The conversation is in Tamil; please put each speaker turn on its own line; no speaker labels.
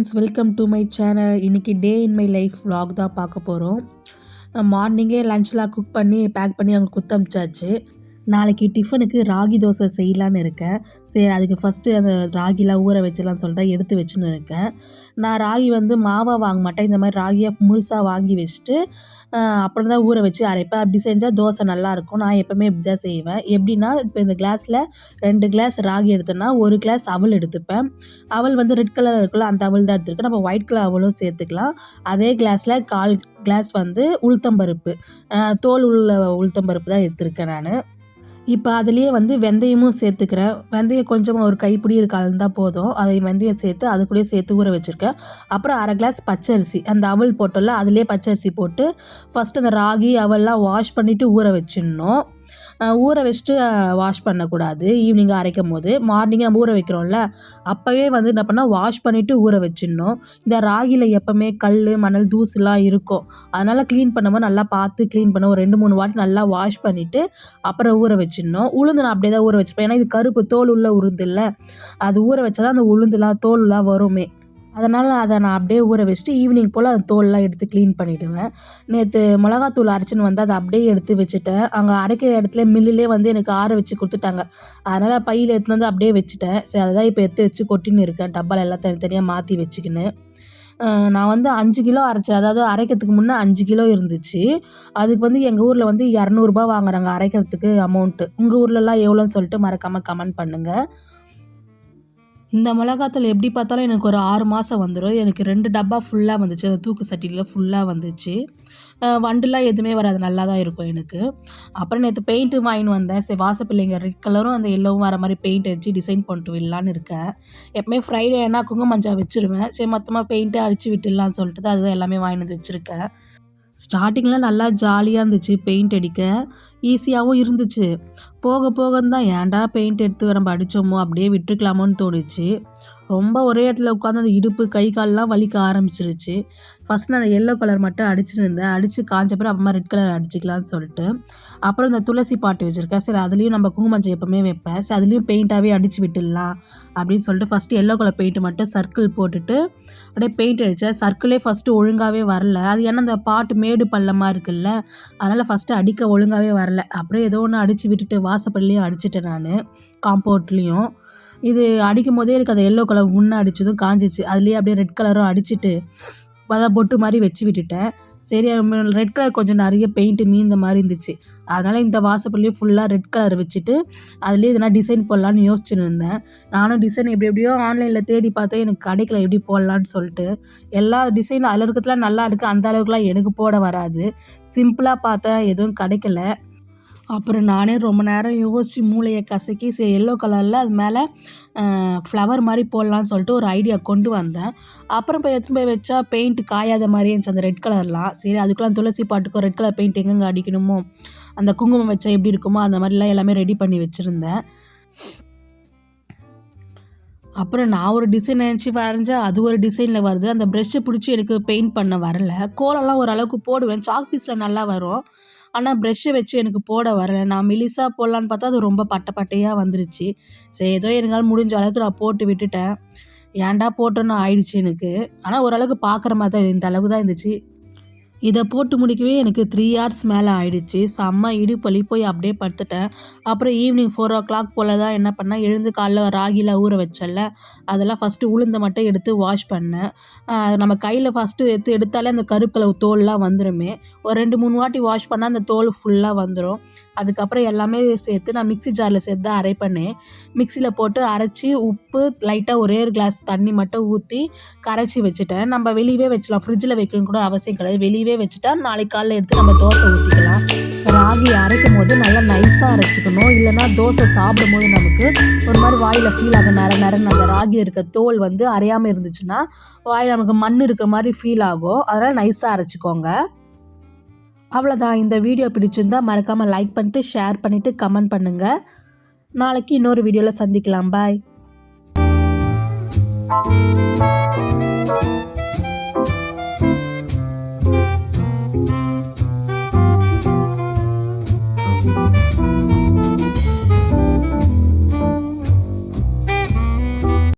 Friends, welcome to my channel. இன்றைக்கி டே இன் மை லைஃப் vlog தான் பார்க்க போகிறோம். மார்னிங்கே லஞ்ச்லாம் குக் பண்ணி பேக் பண்ணி அவங்க குத்தமிச்சாச்சு. நாளைக்கு டிஃபனுக்கு ராகி தோசை செய்யலான்னு இருக்கேன். சரி, அதுக்கு ஃபஸ்ட்டு அந்த ராகிலாம் ஊற வச்சிடலான்னு சொல்லிட்டு எடுத்து வச்சுன்னு இருக்கேன். நான் ராகி மாவாக வாங்க மாட்டேன். இந்த மாதிரி ராகியாக முழுசாக வாங்கி வச்சுட்டு அப்புறம் தான் ஊற வச்சு அரைப்பேன். அப்படி செஞ்சால் தோசை நல்லாயிருக்கும். நான் எப்போவுமே இப்படி தான் செய்வேன். எப்படின்னா, இப்போ இந்த கிளாஸில் 2 கிளாஸ் ராகி எடுத்தேன்னா 1 கிளாஸ் அவல் எடுத்துப்பேன். அவல் ரெட் கலர் இருக்குல்ல, அந்த அவல் தான் எடுத்துருக்கேன். நம்ம ஒயிட் கலர் அவலும் சேர்த்துக்கலாம். அதே கிளாஸில் 1/4 கிளாஸ் உளுத்தம்பருப்பு, தோல் உள்ள உளுத்தம்பருப்பு தான் எடுத்துருக்கேன் நான். இப்போ அதுலேயே வெந்தயமும் சேர்த்துக்கிறேன். வெந்தயம் கொஞ்சமாக ஒரு கைப்பிடி கலந்தால் போதும். அதை வெந்தயம் சேர்த்து அது கூடயே சேர்த்து ஊற வச்சுருக்கேன். அப்புறம் 1/2 கிளாஸ் பச்சரிசி, அந்த அவல் போட்டோம்ல அதுலேயே பச்சரிசி போட்டு ஃபஸ்ட்டு அந்த ராகி அவல்லாம் வாஷ் பண்ணிவிட்டு ஊற வச்சிடணும். ஊற வச்சுட்டு வாஷ் பண்ணக்கூடாது. ஈவினிங்காக அரைக்கும் போது மார்னிங்காக நம்ம ஊற வைக்கிறோம்ல, அப்போவே என்ன பண்ணால் வாஷ் பண்ணிவிட்டு ஊற வச்சிடணும். இந்த ராகியில் எப்போவுமே கல், மணல், தூசுலாம் இருக்கும். அதனால் க்ளீன் பண்ணும்போது நல்லா பார்த்து க்ளீன் பண்ண ஒரு 2-3 வாட்டி நல்லா வாஷ் பண்ணிவிட்டு அப்புறம் ஊற வச்சிடணும். உளுந்து நான் அப்படியே தான் ஊற வச்சுப்பேன். ஏன்னா இது கருப்பு தோல் உள்ள உளுந்து இல்லை, அது ஊற வச்சா தான் அந்த உளுந்துலாம் தோல்லாம் வருமே. அதனால் அதை நான் அப்படியே ஊற வச்சுட்டு ஈவினிங் போல் அந்த தோல்லாம் எடுத்து க்ளீன் பண்ணிவிடுவேன். நேற்று மிளகாத்தூள் அரைச்சின்னு அதை அப்படியே எடுத்து வச்சுட்டேன். அங்கே அரைக்கிற இடத்துல மில்லுலே எனக்கு ஆற வச்சு கொடுத்துட்டாங்க. அதனால் பையில் எடுத்துன்னு அப்படியே வச்சுட்டேன். சரி, அதை தான் இப்போ எடுத்து வச்சு கொட்டின்னு இருக்கேன். டப்பாவில் எல்லாம் தனித்தனியாக மாற்றி வச்சுக்கின்னு. நான் 5 கிலோ அரைச்சேன். அதாவது அரைக்கிறதுக்கு முன்னே 5 கிலோ இருந்துச்சு. அதுக்கு எங்கள் ஊரில் 200 வாங்குறாங்க அரைக்கிறதுக்கு அமௌண்ட்டு. உங்கள் ஊர்லலாம் எவ்வளோன்னு சொல்லிட்டு மறக்காமல் கமெண்ட் பண்ணுங்கள். இந்த மிளகாத்தூள் எப்படி பார்த்தாலும் எனக்கு ஒரு 6 மாதம் வந்துடும். எனக்கு 2 டப்பா ஃபுல்லாக வந்துச்சு. அந்த தூக்கு சட்டியில் ஃபுல்லாக வந்துச்சு. வண்டுலாம் எதுவுமே வராது, நல்லா தான் இருக்கும் எனக்கு. அப்புறம் நேற்று பெயிண்ட்டு வாங்கின்னு வந்தேன். சரி, வாசப்பிள்ளைங்க ரெட் கலரும் அந்த எல்லோவும் வர மாதிரி பெயிண்ட் அடித்து டிசைன் பண்ணிட்டு விடலான்னு இருக்கேன். எப்பவுமே ஃப்ரைடே ஆனால் குங்குமஞ்சா வச்சுருவேன். சரி, மொத்தமாக பெயிண்ட்டை அடித்து விட்டுடலான்னு சொல்லிட்டு தான் அதுதான் எல்லாமே வாங்கிட்டு வந்து வச்சுருக்கேன். ஸ்டார்டிங்கில் நல்லா ஜாலியாக இருந்துச்சு. பெயிண்ட் அடிக்க ஈஸியாகவும் இருந்துச்சு. போக போக தான் ஏன்டா பெயிண்ட் எடுத்து நம்ம அடித்தோமோ அப்படியே விட்டுருக்கலாமோன்னு தோணுச்சு. ரொம்ப ஒரே இடத்துல உட்காந்து அந்த இடுப்பு கை கால்லாம் வலிக்க ஆரம்பிச்சிருச்சு. ஃபஸ்ட் நான் அந்த எல்லோ கலர் மட்டும் அடிச்சுட்டு இருந்தேன். அடித்து காஞ்ச பிறகு அப்புறமா ரெட் கலர் அடிச்சிக்கலான்னு சொல்லிட்டு அப்புறம் இந்த துளசி பாட்டு வச்சுருக்கேன். சரி, அதுலேயும் நம்ம குங்குமஞ்சள் எப்போவுமே வைப்பேன். சரி, அதுலேயும் பெயிண்ட்டாகவே அடித்து விட்டுடலாம் அப்படின்னு சொல்லிட்டு ஃபஸ்ட்டு எல்லோ கலர் பெயிண்ட்டு மட்டும் சர்க்கிள் போட்டுட்டு அப்படியே பெயிண்ட் அடித்தேன். சர்க்கிளே ஃபஸ்ட்டு ஒழுங்காகவே வரல. அது ஏன்னா அந்த பாட்டு மேடு பள்ளமாக இருக்குல்ல, அதனால் ஃபஸ்ட்டு அடிக்க ஒழுங்காகவே வரல. அப்புறம் ஏதோ ஒன்று அடித்து விட்டுட்டு வாசப்பள்ளியும் அடிச்சிட்டேன் நான், காம்பவுண்ட்லேயும். இது அடிக்கும் போதே எனக்கு அந்த எல்லோ கலர் முன்னே அடித்ததும் காஞ்சிச்சு. அதுலேயே அப்படியே ரெட் கலரும் அடிச்சுட்டு அதான் பொட்டு மாதிரி வச்சு விட்டுட்டேன். சரி, ரெட் கலர் கொஞ்சம் நிறைய பெயிண்ட்டு மீந்த மாதிரி இருந்துச்சு. அதனால் இந்த வாசப்பள்ளியும் ஃபுல்லாக ரெட் கலர் வச்சுட்டு அதுலேயே எதனா டிசைன் போடலான்னு யோசிச்சுன்னு இருந்தேன். நானும் டிசைன் எப்படியோ ஆன்லைனில் தேடி பார்த்தேன். எனக்கு கிடைக்கல எப்படி போடலான்னு சொல்லிட்டு. எல்லா டிசைனும் அதில் இருக்கிறதுலாம் நல்லா இருக்குது, அந்த அளவுக்குலாம் எனக்கு போட வராது. சிம்பிளாக பார்த்தேன், எதுவும் கிடைக்கல. அப்புறம் நானே ரொம்ப நேரம் யோசித்து மூளையை கசக்கி சரி எல்லோ கலரில் அது மேலே ஃப்ளவர் மாதிரி போடலான்னு சொல்லிட்டு ஒரு ஐடியா கொண்டு வந்தேன். அப்புறம் போய் எடுத்துன்னு போய் வச்சா பெயிண்ட் காயாத மாதிரியே இருந்துச்சு அந்த ரெட் கலர்லாம். சரி, அதுக்கெலாம் துளசி பாட்டுக்கும் ரெட் கலர் பெயிண்ட் எங்கெங்கே அடிக்கணுமோ, அந்த குங்குமம் வச்சா எப்படி இருக்குமோ அந்த மாதிரிலாம் எல்லாமே ரெடி பண்ணி வச்சுருந்தேன். அப்புறம் நான் ஒரு டிசைன் நினச்சி வரைஞ்சேன், அது ஒரு டிசைனில் வருது. அந்த ப்ரெஷ்ஷை பிடிச்சி எனக்கு பெயிண்ட் பண்ண வரல. கோலம்லாம் ஓரளவுக்கு போடுவேன், சாக் பீஸில் நல்லா வரும். ஆனால் ப்ரெஷ்ஷை வச்சு எனக்கு போட வரலை. நான் மெலிசாக போடலான்னு பார்த்தா அது ரொம்ப பட்டை பட்டையாக வந்துருச்சு. சரி, ஏதோ என்னால் முடிஞ்ச அளவுக்கு நான் போட்டு விட்டுட்டேன். ஏன்டா போட்டோன்னு ஆயிடுச்சு எனக்கு. ஆனால் ஓரளவுக்கு பார்க்குற மாதிரி தான் இந்த அளவுக்கு தான் இருந்துச்சு. இதை போட்டு முடிக்கவே எனக்கு 3 ஹவர்ஸ் மேலே ஆயிடுச்சு. செம்ம இடுப்பலி, போய் அப்படியே படுத்துட்டேன். அப்புறம் ஈவினிங் 4 o'clock போல் தான் என்ன பண்ணேன், எழுந்து காலைல ராகியில் ஊற வச்சல அதெல்லாம் ஃபஸ்ட்டு உளுந்தை மட்டும் எடுத்து வாஷ் பண்ணேன். நம்ம கையில் ஃபஸ்ட்டு எடுத்தாலே அந்த கருப்பு கலர் தோல்லாம் வந்துடுமே. ஒரு 2-3 வாட்டி வாஷ் பண்ணால் அந்த தோல் ஃபுல்லாக வந்துடும். அதுக்கப்புறம் எல்லாமே சேர்த்து நான் மிக்ஸி ஜாரில் சேர்த்து தான் அரைப்பேனே. மிக்சியில் போட்டு அரைச்சி உப்பு லைட்டாக ஒரே ஒரு கிளாஸ் தண்ணி மட்டும் ஊற்றி கரைச்சி வச்சுட்டேன். நம்ம வெளியவே வச்சலாம், ஃப்ரிட்ஜில் வைக்கணும்னு கூட அவசியம் கிடையாது. வெளியவே வச்சுட்டா நாளைக்கு காலையில் எடுத்து நம்ம தோசை ஊற்றிக்கலாம். ராகி அரைக்கும் போது நல்லா நைஸாக அரைச்சிக்கணும். இல்லைனா தோசை சாப்பிடும் போது நமக்கு ஒரு மாதிரி வாயில் ஃபீல் ஆகும். நரன்னு அந்த ராகி இருக்க தோல் அரையாமல் இருந்துச்சுன்னா வாயில் நமக்கு மண் இருக்கிற மாதிரி ஃபீல் ஆகும். அதனால் நைஸாக அரைச்சிக்கோங்க. அவ்வளோதான். இந்த வீடியோ பிடிச்சிருந்தால் மறக்காமல் லைக் பண்ணிட்டு ஷேர் பண்ணிவிட்டு கமெண்ட் பண்ணுங்கள். நாளைக்கு இன்னொரு வீடியோவில் சந்திக்கலாம். பாய்.